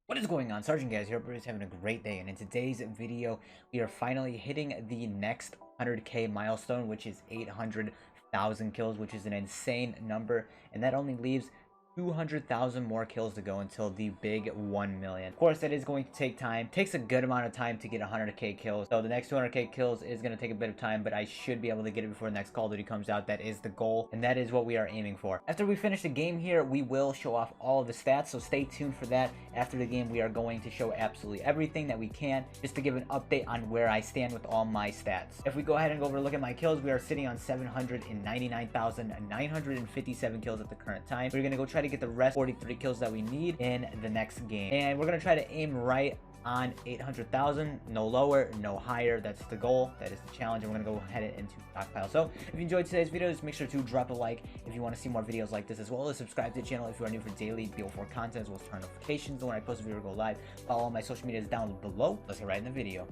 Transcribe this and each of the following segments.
What is going on? Sergeant guys here, everybody's having a great day, and in today's video we are finally hitting the next 100k milestone, which is 800,000 kills, which is an insane number, and that only leaves 200,000 more kills to go until the big 1 million. Of course, that is going to take time. It takes a good amount of time to get 100k kills. So the next 200k kills is going to take a bit of time, but I should be able to get it before the next Call of Duty comes out. That is the goal, and that is what we are aiming for. After we finish the game here, we will show off all of the stats, so stay tuned for that. After the game, we are going to show absolutely everything that we can, just to give an update on where I stand with all my stats. If we go ahead and go over and look at my kills, we are sitting on 799,957 kills at the current time. We're going to go try to get the rest 43 kills that we need in the next game, and we're going to try to aim right on 800,000, no lower, no higher. That's the goal, that is the challenge, and we're gonna go ahead into stockpile. So if you enjoyed today's video, just make sure to drop a like if you want to see more videos like this, as well as subscribe to the channel if you are new for daily Bo4 content, as well as turn notifications when I post a video or go live. Follow all my social medias down below. Let's get right in the video.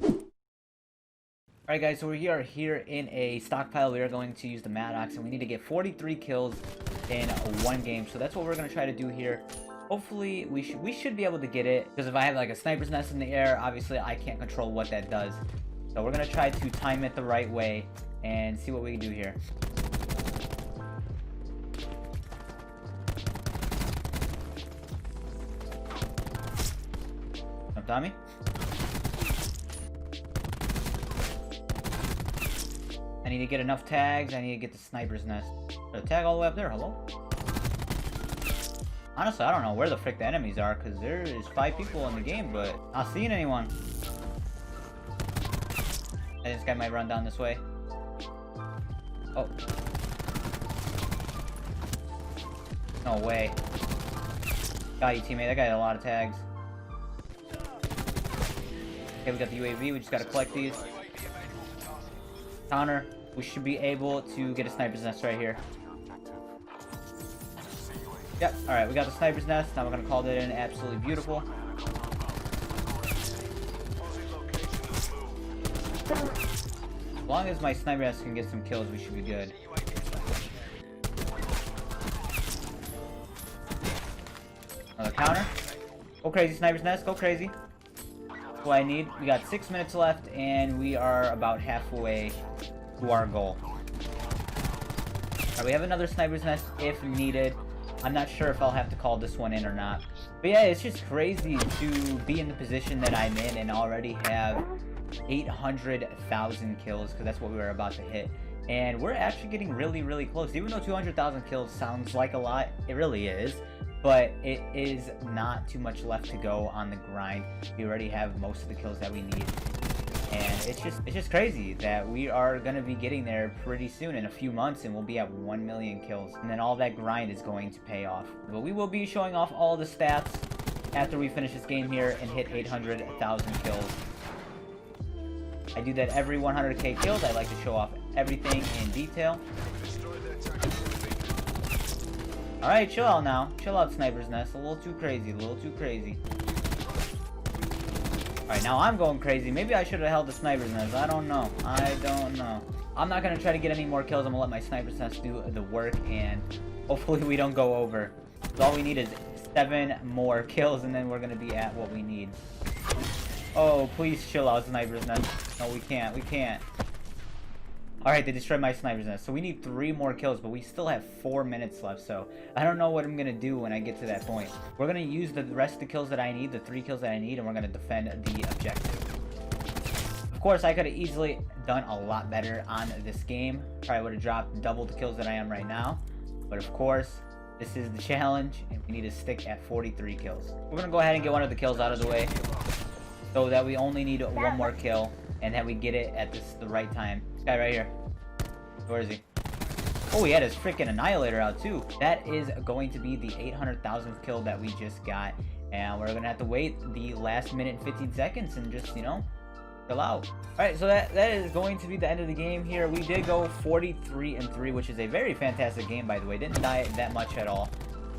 Alright guys, so we are here in a stockpile. We are going to use the Maddox, and we need to get 43 kills in one game. So that's what we're going to try to do here. Hopefully we should be able to get it, because if I have like a sniper's nest in the air, obviously I can't control what that does. So we're going to try to time it the right way and see what we can do here. Jump Tommy. I need to get enough tags. I need to get the sniper's nest. The tag all the way up there. Hello? Honestly, I don't know where the frick the enemies are, because there is 5 people in the game, but not seeing anyone. I think this guy might run down this way. Oh. No way. Got you, teammate. That guy had a lot of tags. Okay, we got the UAV. We just gotta collect these. Counter. We should be able to get a sniper's nest right here. Yep, alright, we got the sniper's nest. Now we're gonna call that in. Absolutely beautiful. As long as my sniper nest can get some kills, we should be good. Another counter. Go crazy, sniper's nest. Go crazy. That's what I need. We got 6 minutes left, and we are about halfway to our goal. Alright, we have another sniper's nest if needed. I'm not sure if I'll have to call this one in or not. But yeah, it's just crazy to be in the position that I'm in and already have 800,000 kills, because that's what we were about to hit. And we're actually getting really, really close. Even though 200,000 kills sounds like a lot, it really is. But it is not too much left to go on the grind. We already have most of the kills that we need. And it's just crazy that we are going to be getting there pretty soon, in a few months, and we'll be at 1 million kills. And then all that grind is going to pay off. But we will be showing off all the stats after we finish this game here and hit 800,000 kills. I do that every 100k kills. I like to show off everything in detail. Alright, chill out now. Chill out, sniper's nest. A little too crazy, a little too crazy. Alright, now I'm going crazy. Maybe I should have held the sniper's nest. I don't know. I don't know. I'm not going to try to get any more kills. I'm going to let my sniper's nest do the work, and hopefully we don't go over. So all we need is 7 more kills, and then we're going to be at what we need. Oh, please chill out, sniper's nest. No, we can't. We can't. Alright, they destroyed my sniper's nest. So we need 3 more kills, but we still have 4 minutes left. So I don't know what I'm going to do when I get to that point. We're going to use the rest of the kills that I need, the 3 kills that I need, and we're going to defend the objective. Of course, I could have easily done a lot better on this game. Probably would have dropped double the kills that I am right now. But of course, this is the challenge, and we need to stick at 43 kills. We're going to go ahead and get one of the kills out of the way, so that we only need 1 more kill, and that we get it at the right time. This guy right here. Where is he? Oh, he had his freaking annihilator out too. That is going to be the 800,000th kill that we just got, and we're gonna have to wait the last minute and 15 seconds and just, you know, chill out. All right, so that is going to be the end of the game here. We did go 43-3, which is a very fantastic game, by the way. Didn't die that much at all.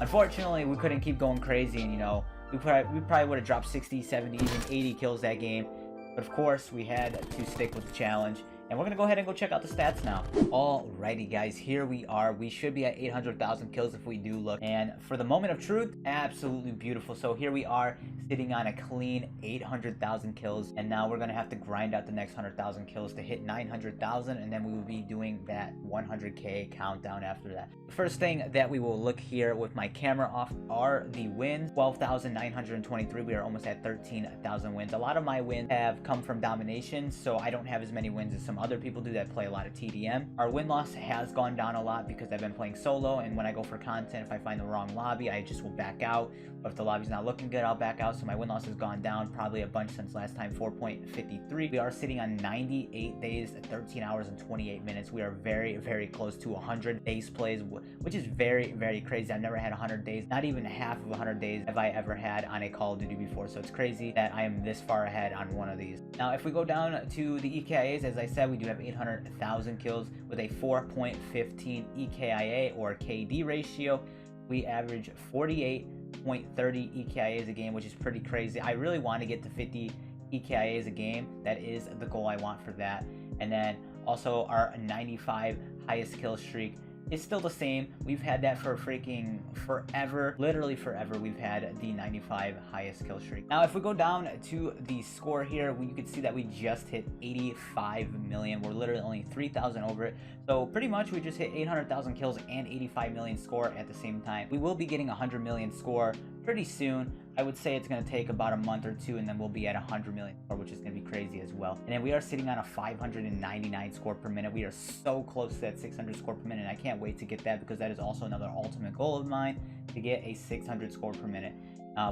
Unfortunately, we couldn't keep going crazy, and you know, we probably would have dropped 60, 70, even 80 kills that game. But of course, we had to stick with the challenge, And we're gonna go ahead and go check out the stats now. Alrighty guys, here we are. We should be at 800,000 kills if we do look. And for the moment of truth, absolutely beautiful. So here we are sitting on a clean 800,000 kills. And now we're gonna have to grind out the next 100,000 kills to hit 900,000. And then we will be doing that 100K countdown after that. The first thing that we will look here with my camera off are the wins. 12,923. We are almost at 13,000 wins. A lot of my wins have come from domination, so I don't have as many wins as some other people do that play a lot of TDM. Our win-loss has gone down a lot because I've been playing solo, and when I go for content, if I find the wrong lobby, I just will back out. But if the lobby's not looking good, I'll back out. So my win-loss has gone down probably a bunch since last time, 4.53. We are sitting on 98 days, 13 hours, and 28 minutes. We are very, very close to 100 base plays, which is very, very crazy. I've never had 100 days. Not even half of 100 days have I ever had on a Call of Duty before. So it's crazy that I am this far ahead on one of these. Now, if we go down to the EKIAs, as I said, we do have 800,000 kills with a 4.15 EKIA or KD ratio. We average 48.30 EKIAs a game, which is pretty crazy. I really want to get to 50 EKIAs a game. That is the goal I want for that. And then also our 95 highest kill streak is still the same. We've had that for freaking forever, literally forever. We've had the 95 highest kill streak. Now, if we go down to the score here, you can see that we just hit 85 million. We're literally only 3,000 over it. So pretty much we just hit 800,000 kills and 85 million score at the same time. We will be getting 100 million score pretty soon. I would say it's going to take about a month or two, and then we'll be at 100 million score, which is going to be crazy as well. And then we are sitting on a 599 score per minute. We are so close to that 600 score per minute, and I can't wait to get that because that is also another ultimate goal of mine, to get a 600 score per minute.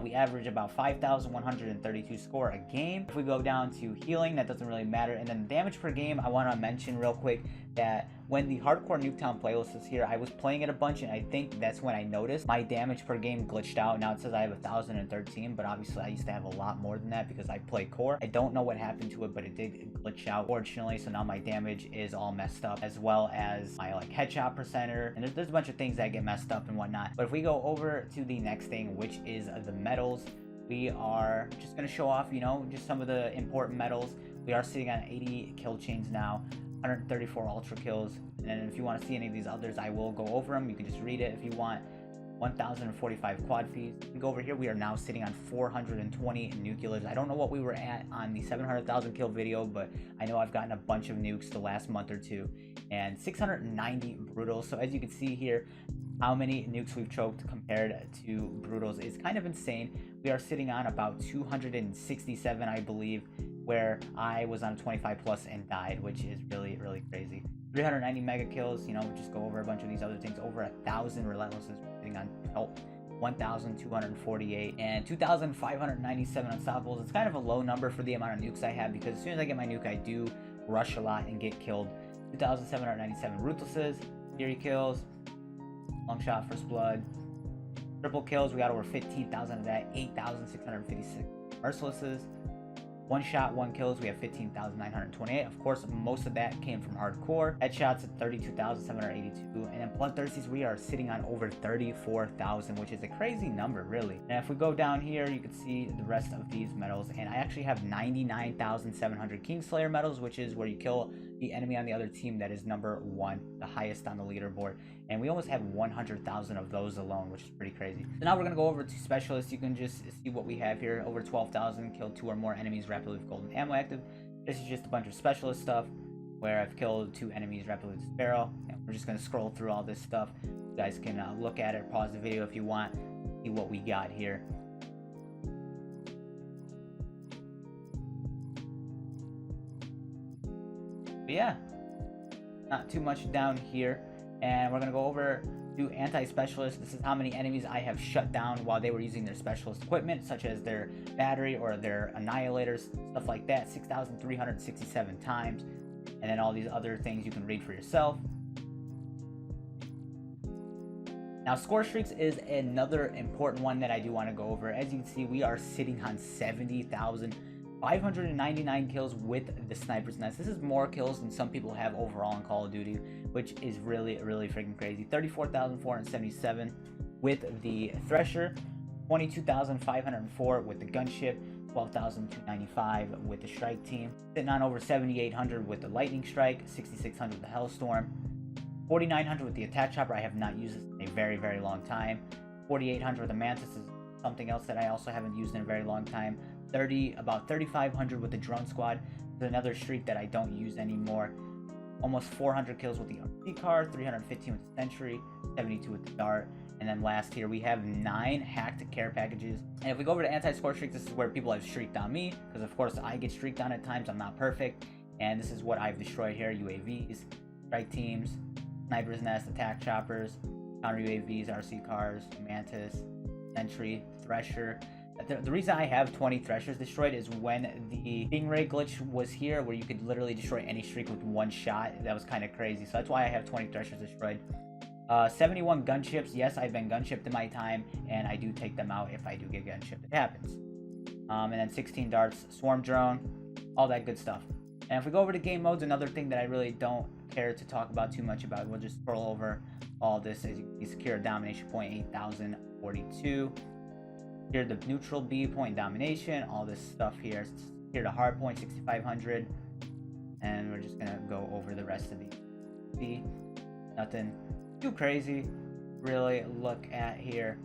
We average about 5,132 score a game. If we go down to healing, that doesn't really matter. And then damage per game, I want to mention real quick that when the Hardcore Nuketown playlist is here, I was playing it a bunch, and I think that's when I noticed my damage per game glitched out. Now it says I have 1,013, but obviously I used to have a lot more than that because I play core. I don't know what happened to it, but it did glitch out, fortunately. So now my damage is all messed up, as well as my headshot percenter, and there's a bunch of things that get messed up and whatnot. But if we go over to the next thing, which is the medals, we are just going to show off, just some of the important medals. We are sitting on 80 kill chains now, 134 ultra kills, and then if you want to see any of these others, I will go over them. You can just read it if you want. 1,045 quad feeds. We go over here, we are now sitting on 420 nuclears. I don't know what we were at on the 700,000 kill video, but I know I've gotten a bunch of nukes the last month or two, and 690 brutals. So as you can see here, how many nukes we've choked compared to brutals is kind of insane. We are sitting on about 267, I believe, where I was on 25 plus and died, which is really, really crazy. 390 mega kills, just go over a bunch of these other things. Over 1,000 relentlesses, sitting on 1,248 and 2,597 unstoppables. It's kind of a low number for the amount of nukes I have, because as soon as I get my nuke, I do rush a lot and get killed. 2,797 ruthlesses, theory kills, long shot, first blood, triple kills. We got over 15,000 of that. 8,656 mercilesses. One shot, one kills, we have 15,928. Of course, most of that came from hardcore. Headshots at 32,782. And then bloodthirsties, we are sitting on over 34,000, which is a crazy number, really. And if we go down here, you can see the rest of these medals. And I actually have 99,700 Kingslayer medals, which is where you kill the enemy on the other team that is number 1, the highest on the leaderboard. And we almost have 100,000 of those alone, which is pretty crazy. So now we're going to go over to specialists. You can just see what we have here. Over 12,000, killed 2 or more enemies rapidly with golden ammo active. This is just a bunch of specialist stuff where I've killed 2 enemies rapidly with Sparrow. And we're just going to scroll through all this stuff. You guys can look at it, pause the video if you want, see what we got here. But yeah, not too much down here. And we're going to go over to anti-specialist. This is how many enemies I have shut down while they were using their specialist equipment, such as their battery or their annihilators, stuff like that. 6,367 times. And then all these other things you can read for yourself. Now, score streaks is another important one that I do want to go over. As you can see, we are sitting on 70,599 kills with the Sniper's Nest. This is more kills than some people have overall in Call of Duty, which is really, really freaking crazy. 34,477 with the Thresher, 22,504 with the Gunship, 12,295 with the strike team. Sitting on over 7,800 with the lightning strike, 6,600 with the hellstorm, 4,900 with the attack chopper. I have not used this in a very, very long time. 4,800 with the mantis is something else that I also haven't used in a very long time. About 3,500 with the drone squad. It's another streak that I don't use anymore. Almost 400 kills with the RC car, 315 with the sentry, 72 with the dart. And then last here we have 9 hacked care packages. And if we go over to anti-score streak, this is where people have streaked on me, because of course I get streaked on at times. I'm not perfect, and this is what I've destroyed here: UAVs, strike teams, sniper's nest, attack choppers, counter UAVs, RC cars, mantis, sentry, thresher. The reason I have 20 threshers destroyed is when the stingray glitch was here, where you could literally destroy any streak with one shot. That was kind of crazy, so that's why I have 20 threshers destroyed. 71 gunships. Yes, I've been gunshipped in my time, and I do take them out if I do get gunshipped. It happens. And then 16 darts, swarm drone, all that good stuff. And if we go over to game modes, another thing that I really don't care to talk about too much about, we'll just scroll over all this. As you can see, secure domination point 8,042. Here the neutral B point domination, all this stuff here. Here the hard point 6,500, and we're just gonna go over the rest of these. See, nothing too crazy really look at here.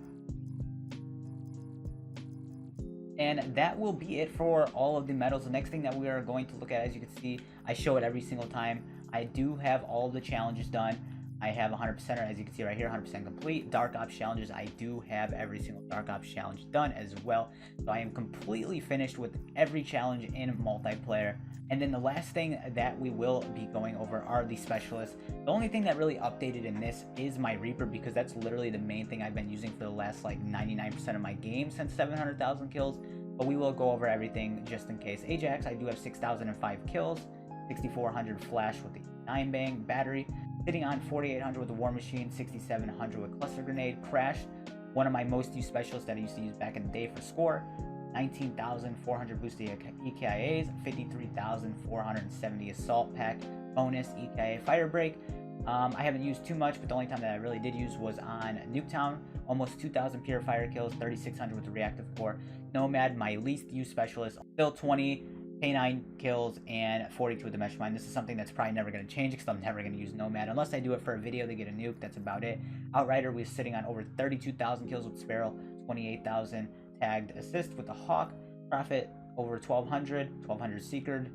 And that will be it for all of the medals. The next thing that we are going to look at, as you can see, I show it every single time. I do have all the challenges done. I have 100%, as you can see right here, 100% complete. Dark Ops challenges, I do have every single Dark Ops challenge done as well. So I am completely finished with every challenge in multiplayer. And then the last thing that we will be going over are the specialists. The only thing that really updated in this is my Reaper, because that's literally the main thing I've been using for the last like 99% of my game since 700,000 kills. But we will go over everything just in case. Ajax, I do have 6,005 kills, 6,400 flash with the 9-bang battery. Sitting on 4,800 with the War Machine, 6,700 with Cluster Grenade. Crash, one of my most used specialists that I used to use back in the day for score. 19,400 boosted EKIAs, 53,470 Assault Pack bonus EKIA Fire Break. I haven't used too much, but the only time that I really did use was on Nuketown. Almost 2,000 pure fire kills, 3,600 with the Reactive Core. Nomad, my least used specialist, still 20 K9 kills and 42 with the Mesh Mine. This is something that's probably never going to change, because I'm never going to use Nomad unless I do it for a video to get a nuke. That's about it. Outrider, we're sitting on over 32,000 kills with Sparrow, 28,000 tagged assist with the Hawk. Prophet, over 1,200 Seekered.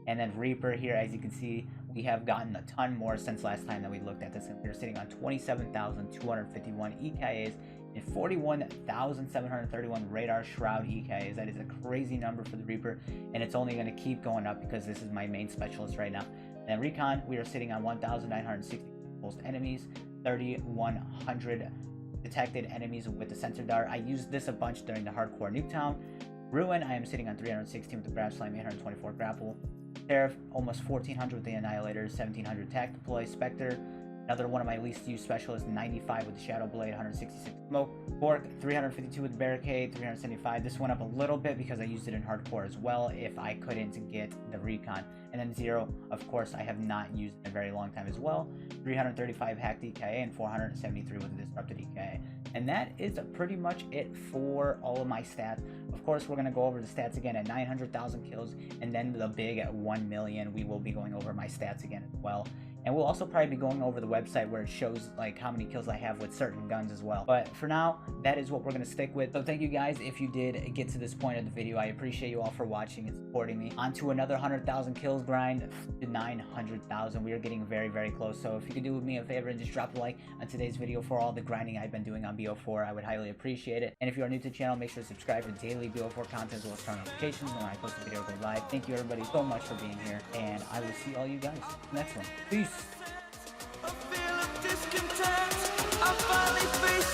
And then Reaper here, as you can see, we have gotten a ton more since last time that we looked at this. And we're sitting on 27,251 EKIAs and 41,731 Radar Shroud EKIAs. That is a crazy number for the Reaper, and it's only going to keep going up because this is my main specialist right now. And then Recon, we are sitting on 1,960 exposed enemies, 3,100 detected enemies with the sensor dart. I used this a bunch during the hardcore Nuketown. Ruin, I am sitting on 316 with the Grab Slime, 824 grapple. Seraph, almost 1,400 with the Annihilator, 1,700 tac deploy. Spectre, another one of my least used specialists, 95 with the Shadow Blade, 166 smoke. Bork, 352 with the Barricade, 375. This went up a little bit because I used it in hardcore as well if I couldn't get the Recon. And then Zero, of course, I have not used in a very long time as well. 335 hacked EKA and 473 with the Disrupted EKA. And that is pretty much it for all of my stats. Of course, we're going to go over the stats again at 900,000 kills, and then the big at 1 million. We will be going over my stats again as well. And we'll also probably be going over the website where it shows like how many kills I have with certain guns as well. But for now, that is what we're going to stick with. So thank you guys if you did get to this point of the video. I appreciate you all for watching and supporting me. On to another 100,000 kills grind to 900,000. We are getting very, very close. So if you could do me a favor and just drop a like on today's video for all the grinding I've been doing on Bo4, I would highly appreciate it. And if you are new to the channel, make sure to subscribe for daily Bo4 content as well as turn notifications when I post a video go live. Thank you everybody so much for being here, and I will see all you guys next one. Peace. A feel of discontent, I finally face